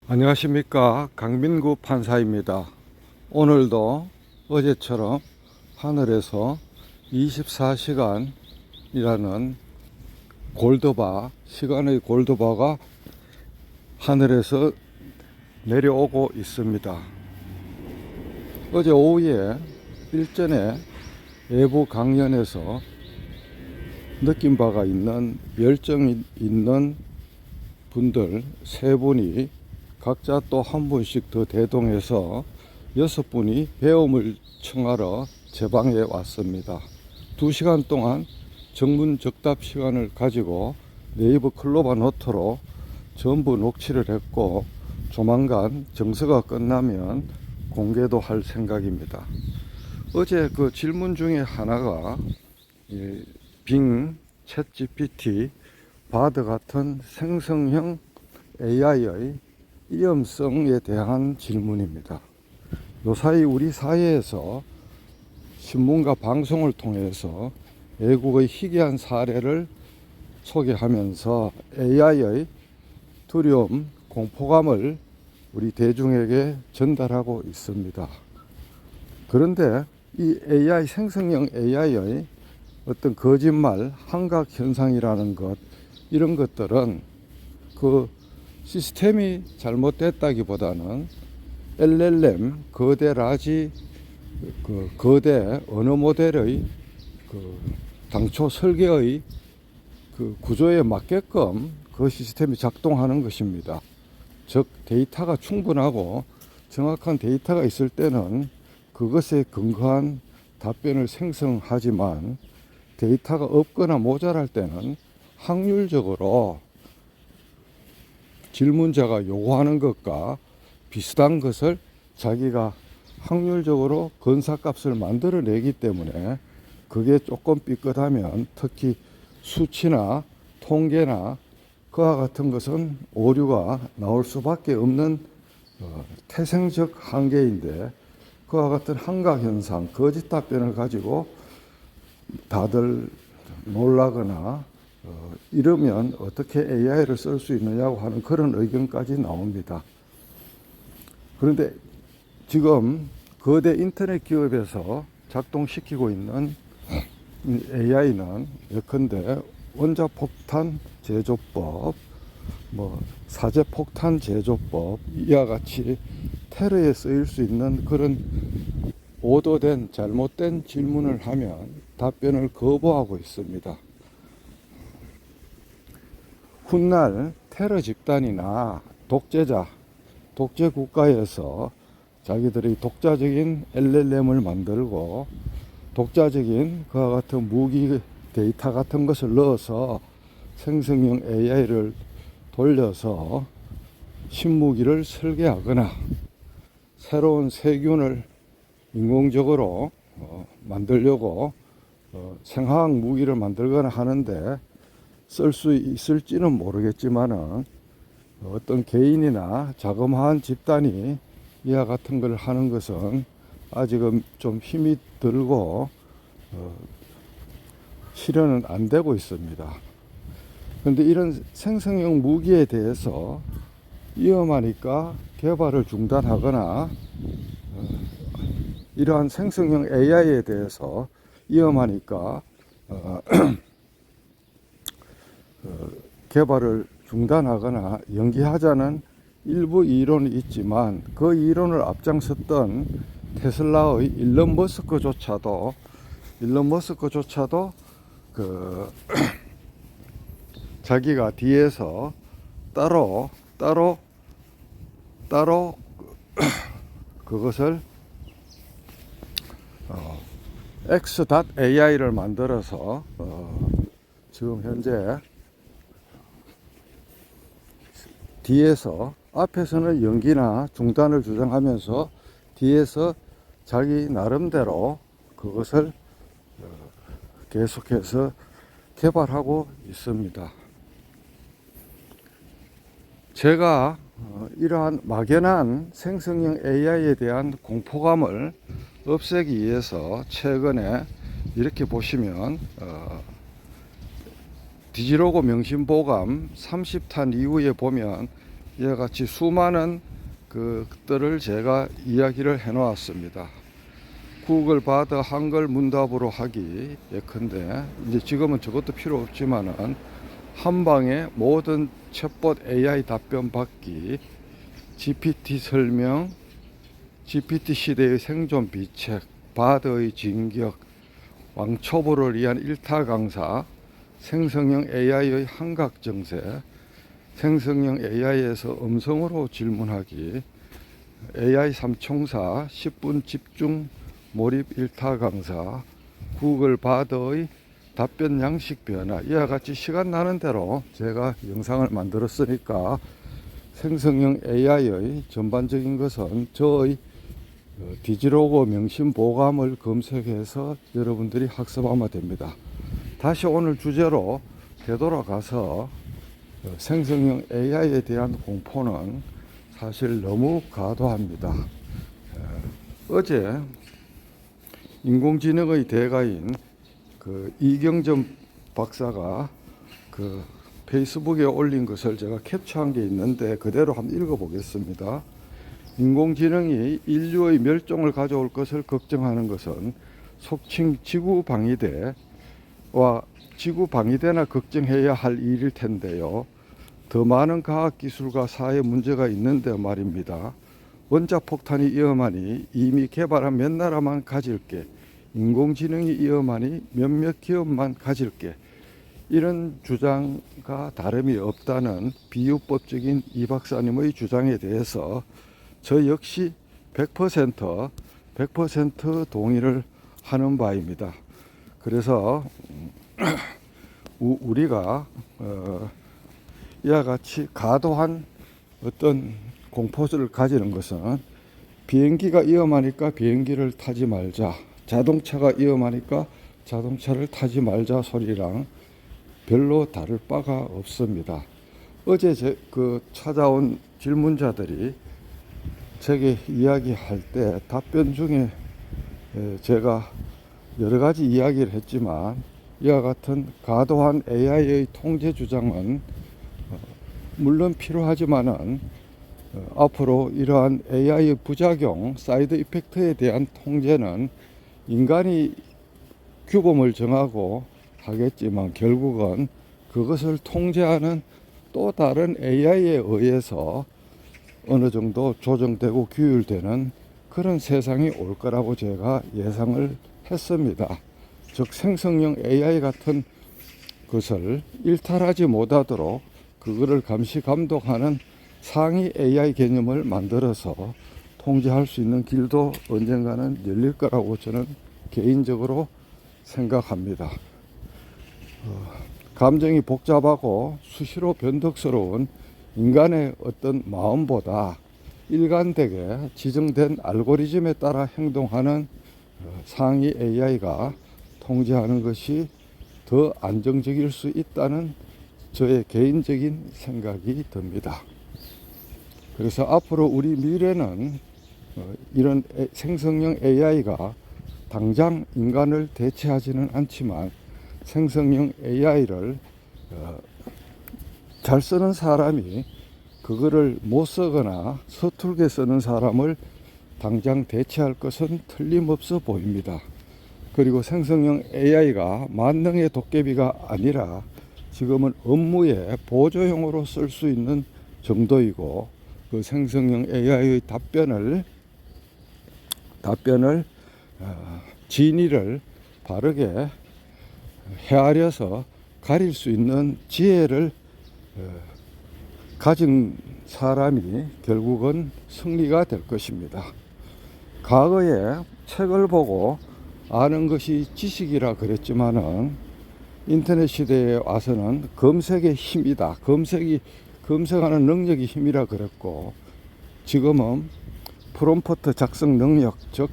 안녕하십니까, 강민구 판사입니다. 오늘도 어제처럼 하늘에서 24시간이라는 골드바, 시간의 골드바가 하늘에서 내려오고 있습니다. 어제 오후에 일전에 외부 강연에서 느낀 바가 있는 열정이 있는 분들 세 분이 각자 또 한 분씩 더 대동해서 6분이 배움을 청하러 제 방에 왔습니다. 2시간 동안 정문적답 시간을 가지고 네이버 클로바 노트로 전부 녹취를 했고, 조만간 정서가 끝나면 공개도 할 생각입니다. 어제 그 질문 중에 하나가 빙, 챗GPT, 바드 같은 생성형 AI의 위험성에 대한 질문입니다. 요사이 우리 사회에서 신문과 방송을 통해서 외국의 희귀한 사례를 소개하면서 AI의 두려움, 공포감을 우리 대중에게 전달하고 있습니다. 그런데 이 AI, 생성형 AI의 어떤 거짓말, 환각 현상이라는 것, 이런 것들은 그 시스템이 잘못됐다기보다는 LLM, 거대 라지, 그 거대 언어 모델의 그 당초 설계의 그 구조에 맞게끔 그 시스템이 작동하는 것입니다. 즉, 데이터가 충분하고 정확한 데이터가 있을 때는 그것에 근거한 답변을 생성하지만, 데이터가 없거나 모자랄 때는 확률적으로 질문자가 요구하는 것과 비슷한 것을 자기가 확률적으로 근사값을 만들어내기 때문에, 그게 조금 삐끗하면 특히 수치나 통계나 그와 같은 것은 오류가 나올 수밖에 없는 태생적 한계인데, 그와 같은 환각현상, 거짓 답변을 가지고 다들 놀라거나 이러면 어떻게 AI를 쓸 수 있느냐고 하는 그런 의견까지 나옵니다. 그런데 지금 거대 인터넷 기업에서 작동시키고 있는 AI는 예컨대 원자폭탄 제조법, 사제폭탄 제조법, 이와 같이 테러에 쓰일 수 있는 그런 오도된 잘못된 질문을 하면 답변을 거부하고 있습니다. 훗날 테러 집단이나 독재 국가에서 자기들이 독자적인 LLM을 만들고 독자적인 그와 같은 무기 데이터 같은 것을 넣어서 생성형 AI를 돌려서 신무기를 설계하거나 새로운 세균을 인공적으로 만들려고 생화학 무기를 만들거나 하는데 쓸 수 있을지는 모르겠지만은, 어떤 개인이나 자그마한 집단이 이와 같은 걸 하는 것은 아직은 좀 힘이 들고 실현은 안 되고 있습니다. 그런데 이런 생성형 무기에 대해서 위험하니까 개발을 중단하거나, 이러한 생성형 AI에 대해서 위험하니까 개발을 중단하거나 연기하자는 일부 이론이 있지만, 그 이론을 앞장섰던 테슬라의 일론 머스크조차도 자기가 뒤에서 따로 그것을 X.AI를 만들어서 지금 현재 뒤에서, 앞에서는 연기나 중단을 주장하면서 뒤에서 자기 나름대로 그것을 계속해서 개발하고 있습니다. 제가 이러한 막연한 생성형 AI에 대한 공포감을 없애기 위해서 최근에 이렇게 보시면 디지로그 명심보감 30탄 이후에 보면 이와 같이 수많은 그들을 제가 이야기를 해 놓았습니다. 구글 바드 한글 문답으로 하기 예컨대 이제 지금은 저것도 필요 없지만은 한 방에 모든 챗봇 AI 답변 받기, GPT 설명, GPT 시대의 생존 비책, 바드의 진격, 왕초보를 위한 일타 강사, 생성형 AI의 한각 정세, 생성형 AI에서 음성으로 질문하기, AI 삼총사 10분 집중 몰입 일타 강사, 구글 바드의 답변 양식 변화, 이와 같이 시간 나는 대로 제가 영상을 만들었으니까 생성형 AI의 전반적인 것은 저의 디지로그 명심보감을 검색해서 여러분들이 학습하면 됩니다. 다시 오늘 주제로 되돌아가서 생성형 AI에 대한 공포는 사실 너무 과도합니다. 어제 인공지능의 대가인 이경점 박사가 페이스북에 올린 것을 제가 캡처한 게 있는데 그대로 한번 읽어보겠습니다. 인공지능이 인류의 멸종을 가져올 것을 걱정하는 것은 속칭 지구방위대와 지구방위대나 걱정해야 할 일일 텐데요. 더 많은 과학기술과 사회 문제가 있는데 말입니다. 원자폭탄이 위험하니 이미 개발한 몇 나라만 가질게, 인공지능이 위험하니 몇몇 기업만 가질게, 이런 주장과 다름이 없다는 비유법적인 이 박사님의 주장에 대해서 저 역시 100% 동의를 하는 바입니다. 그래서 우리가 이와 같이 과도한 어떤 공포를 가지는 것은 비행기가 위험하니까 비행기를 타지 말자, 자동차가 위험하니까 자동차를 타지 말자 소리랑 별로 다를 바가 없습니다. 어제 찾아온 질문자들이 제게 이야기할 때 답변 중에 제가 여러 가지 이야기를 했지만 이와 같은 과도한 AI의 통제 주장은 물론 필요하지만은 앞으로 이러한 AI의 부작용, 사이드 이펙트에 대한 통제는 인간이 규범을 정하고 하겠지만 결국은 그것을 통제하는 또 다른 AI에 의해서 어느 정도 조정되고 규율되는 그런 세상이 올 거라고 제가 예상을 했습니다. 즉 생성형 AI 같은 것을 일탈하지 못하도록 그거를 감시 감독하는 상위 AI 개념을 만들어서 통제할 수 있는 길도 언젠가는 열릴 거라고 저는 개인적으로 생각합니다. 감정이 복잡하고 수시로 변덕스러운 인간의 어떤 마음보다 일관되게 지정된 알고리즘에 따라 행동하는 상위 AI가 통제하는 것이 더 안정적일 수 있다는 저의 개인적인 생각이 듭니다. 그래서 앞으로 우리 미래는 이런 생성형 AI가 당장 인간을 대체하지는 않지만 생성형 AI를 잘 쓰는 사람이 그거를 못 쓰거나 서툴게 쓰는 사람을 당장 대체할 것은 틀림없어 보입니다. 그리고 생성형 AI가 만능의 도깨비가 아니라 지금은 업무에 보조용으로 쓸 수 있는 정도이고 그 생성형 AI의 답변을 진위를 바르게 헤아려서 가릴 수 있는 지혜를 가진 사람이 결국은 승리가 될 것입니다. 과거에 책을 보고 아는 것이 지식이라 그랬지만은 인터넷 시대에 와서는 검색의 힘이다. 검색하는 능력이 힘이라 그랬고 지금은 프롬프트 작성 능력, 즉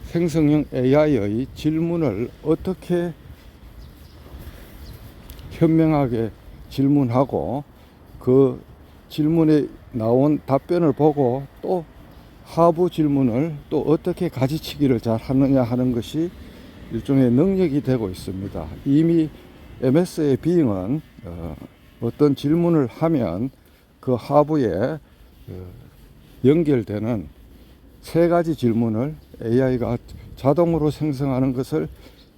생성형 AI의 질문을 어떻게 현명하게 질문하고 그 질문에 나온 답변을 보고 또 하부 질문을 또 어떻게 가지치기를 잘 하느냐 하는 것이 일종의 능력이 되고 있습니다. 이미 MS의 빙은 어떤 질문을 하면 그 하부에 연결되는 세 가지 질문을 AI가 자동으로 생성하는 것을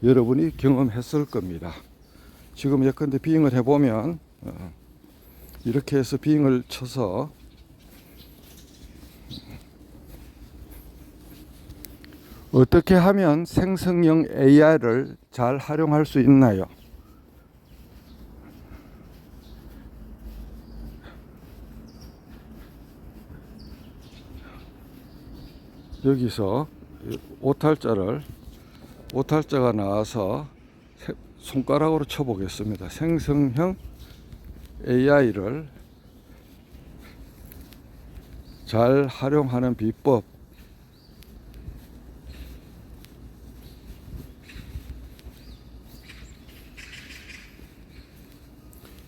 여러분이 경험했을 겁니다. 지금 예컨대 빙을 해보면 이렇게 해서 빙을 쳐서 어떻게 하면 생성형 AI를 잘 활용할 수 있나요? 여기서 오탈자가 나와서 손가락으로 쳐보겠습니다. 생성형 AI를 잘 활용하는 비법.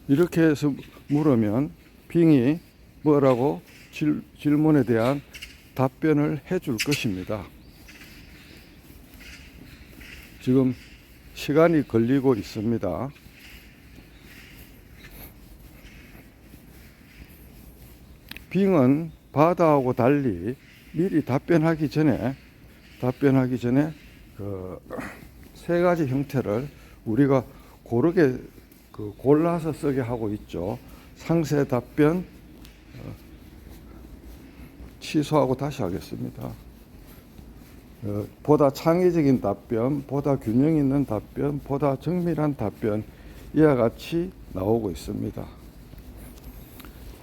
이렇게 해서 물으면 빙이 뭐라고 질문에 대한 답변을 해줄 것입니다. 지금 시간이 걸리고 있습니다. 빙은 바다하고 달리 미리 답변하기 전에 그 세 가지 형태를 우리가 고르게 골라서 쓰게 하고 있죠. 상세 답변, 취소하고 다시 하겠습니다. 보다 창의적인 답변, 보다 균형 있는 답변, 보다 정밀한 답변, 이와 같이 나오고 있습니다.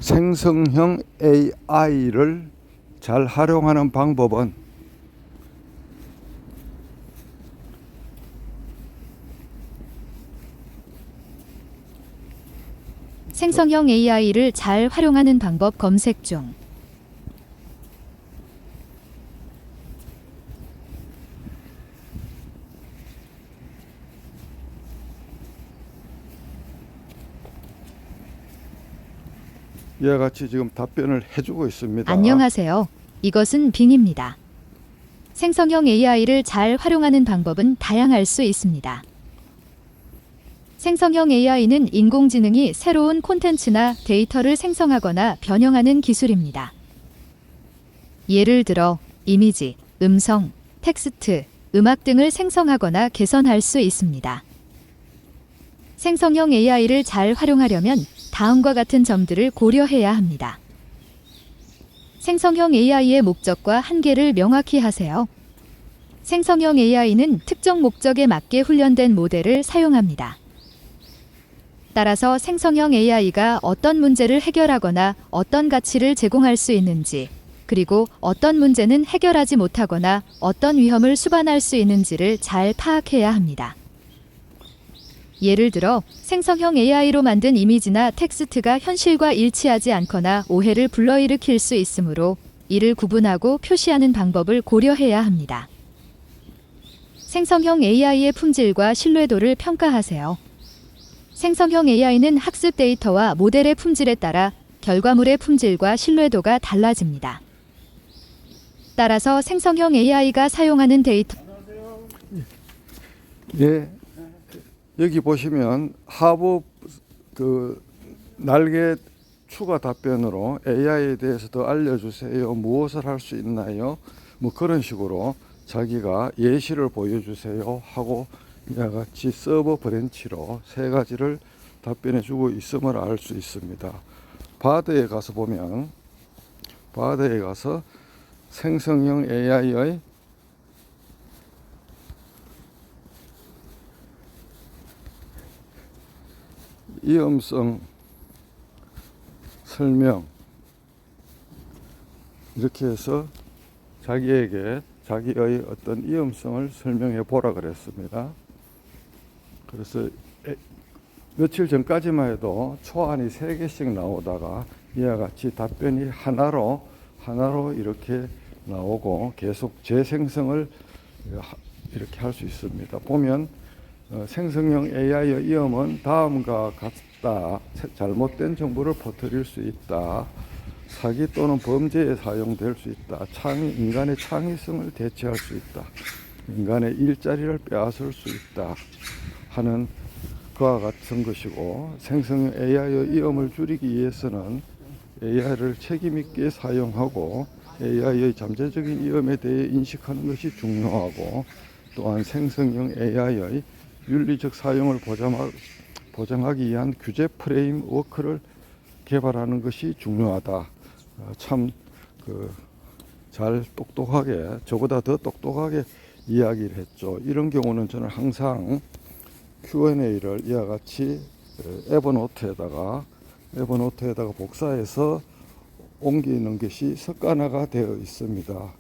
생성형 AI를 잘 활용하는 방법은 생성형 AI를 잘 활용하는 방법 검색 중. 이와 같이 지금 답변을 해주고 있습니다. 안녕하세요. 이것은 빙입니다. 생성형 AI를 잘 활용하는 방법은 다양할 수 있습니다. 생성형 AI는 인공지능이 새로운 콘텐츠나 데이터를 생성하거나 변형하는 기술입니다. 예를 들어 이미지, 음성, 텍스트, 음악 등을 생성하거나 개선할 수 있습니다. 생성형 AI를 잘 활용하려면 다음과 같은 점들을 고려해야 합니다. 생성형 AI의 목적과 한계를 명확히 하세요. 생성형 AI는 특정 목적에 맞게 훈련된 모델을 사용합니다. 따라서 생성형 AI가 어떤 문제를 해결하거나 어떤 가치를 제공할 수 있는지, 그리고 어떤 문제는 해결하지 못하거나 어떤 위험을 수반할 수 있는지를 잘 파악해야 합니다. 예를 들어 생성형 AI로 만든 이미지나 텍스트가 현실과 일치하지 않거나 오해를 불러일으킬 수 있으므로 이를 구분하고 표시하는 방법을 고려해야 합니다. 생성형 AI의 품질과 신뢰도를 평가하세요. 생성형 AI는 학습 데이터와 모델의 품질에 따라 결과물의 품질과 신뢰도가 달라집니다. 따라서 생성형 AI가 사용하는 데이터 예, 여기 보시면 하부 날개 추가 답변으로 AI에 대해서 더 알려주세요. 무엇을 할 수 있나요? 뭐 그런 식으로 자기가 예시를 보여주세요 하고 이와 같이 서버 브랜치로 세 가지를 답변해 주고 있음을 알 수 있습니다. 바드에 가서 보면 바드에 가서 생성형 AI의 위험성 설명 이렇게 해서 자기의 어떤 위험성을 설명해 보라 그랬습니다. 그래서 며칠 전까지만 해도 초안이 3개씩 나오다가 이와 같이 답변이 하나로 이렇게 나오고 계속 재생성을 이렇게 할 수 있습니다. 보면 생성형 AI의 위험은 다음과 같다. 잘못된 정보를 퍼뜨릴 수 있다. 사기 또는 범죄에 사용될 수 있다. 인간의 창의성을 대체할 수 있다. 인간의 일자리를 빼앗을 수 있다. 하는 그와 같은 것이고 생성형 AI의 위험을 줄이기 위해서는 AI를 책임 있게 사용하고 AI의 잠재적인 위험에 대해 인식하는 것이 중요하고, 또한 생성형 AI의 윤리적 사용을 보장하기 위한 규제 프레임워크를 개발하는 것이 중요하다. 참 잘 똑똑하게, 저보다 더 똑똑하게 이야기를 했죠. 이런 경우는 저는 항상 Q&A를 이와 같이 에버노트에다가 복사해서 옮기는 것이 습관화가 되어 있습니다.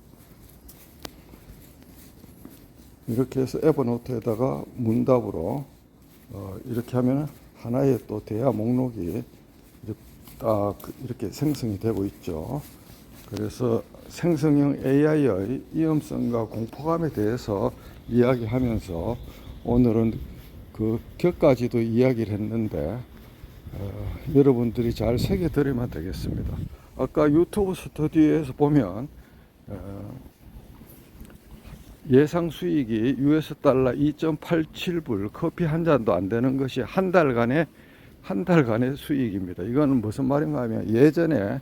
이렇게 해서 에버노트에다가 문답으로 이렇게 하면 하나의 또 대화 목록이 딱 이렇게 생성이 되고 있죠. 그래서 생성형 AI의 위험성과 공포감에 대해서 이야기하면서 오늘은 그 격까지도 이야기를 했는데 여러분들이 잘 새겨들으면 되겠습니다. 아까 유튜브 스튜디오에서 보면 예상 수익이 US 달러 2.87불, 커피 한 잔도 안 되는 것이 한 달간의 수익입니다. 이거는 무슨 말인가 하면 예전에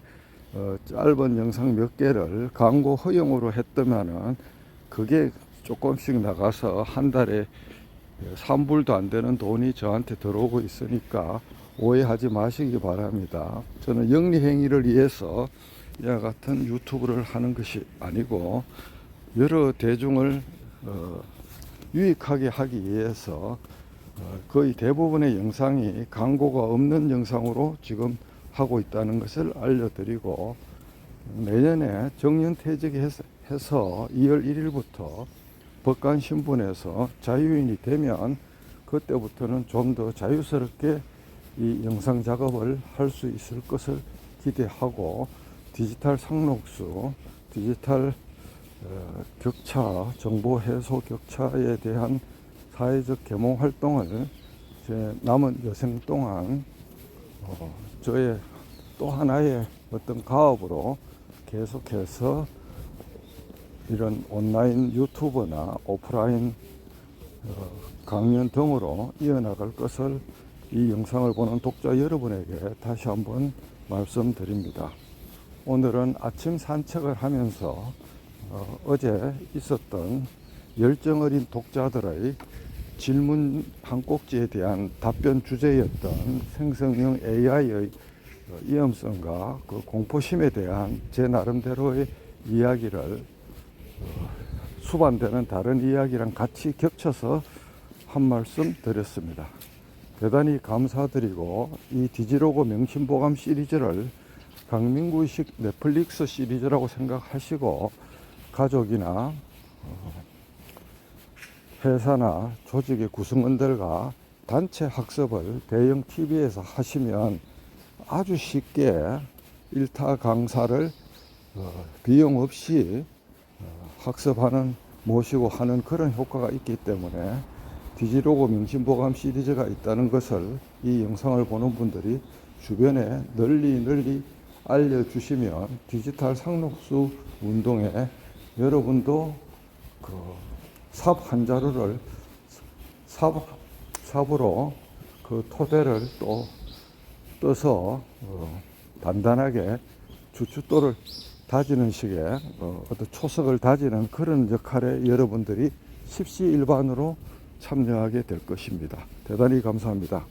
짧은 영상 몇 개를 광고 허용으로 했더면은 그게 조금씩 나가서 한 달에 3불도 안 되는 돈이 저한테 들어오고 있으니까 오해하지 마시기 바랍니다. 저는 영리행위를 위해서 이와 같은 유튜브를 하는 것이 아니고 여러 대중을 유익하게 하기 위해서 거의 대부분의 영상이 광고가 없는 영상으로 지금 하고 있다는 것을 알려드리고, 내년에 정년퇴직해서 2월 1일부터 법관신분에서 자유인이 되면 그때부터는 좀 더 자유스럽게 이 영상 작업을 할 수 있을 것을 기대하고, 디지털 상록수, 디지털 격차, 정보 해소 격차에 대한 사회적 계몽 활동을 제 남은 여생 동안 저의 또 하나의 어떤 가업으로 계속해서 이런 온라인 유튜브나 오프라인 강연 등으로 이어나갈 것을 이 영상을 보는 독자 여러분에게 다시 한번 말씀드립니다. 오늘은 아침 산책을 하면서 어제 있었던 열정어린 독자들의 질문 한 꼭지에 대한 답변 주제였던 생성형 AI의 위험성과 그 공포심에 대한 제 나름대로의 이야기를 수반되는 다른 이야기랑 같이 겹쳐서 한 말씀 드렸습니다. 대단히 감사드리고, 이 디지로그 명심보감 시리즈를 강민구식 넷플릭스 시리즈라고 생각하시고 가족이나 회사나 조직의 구성원들과 단체 학습을 대형 TV에서 하시면 아주 쉽게 일타 강사를 비용 없이 학습하는, 모시고 하는 그런 효과가 있기 때문에 디지로그 명심보감 시리즈가 있다는 것을 이 영상을 보는 분들이 주변에 널리 알려주시면 디지털 상록수 운동에 여러분도 삽 한 자루를 삽으로 그 토대를 또 떠서 단단하게 주춧돌을 다지는 식의 어떤 초석을 다지는 그런 역할에 여러분들이 십시일반으로 참여하게 될 것입니다. 대단히 감사합니다.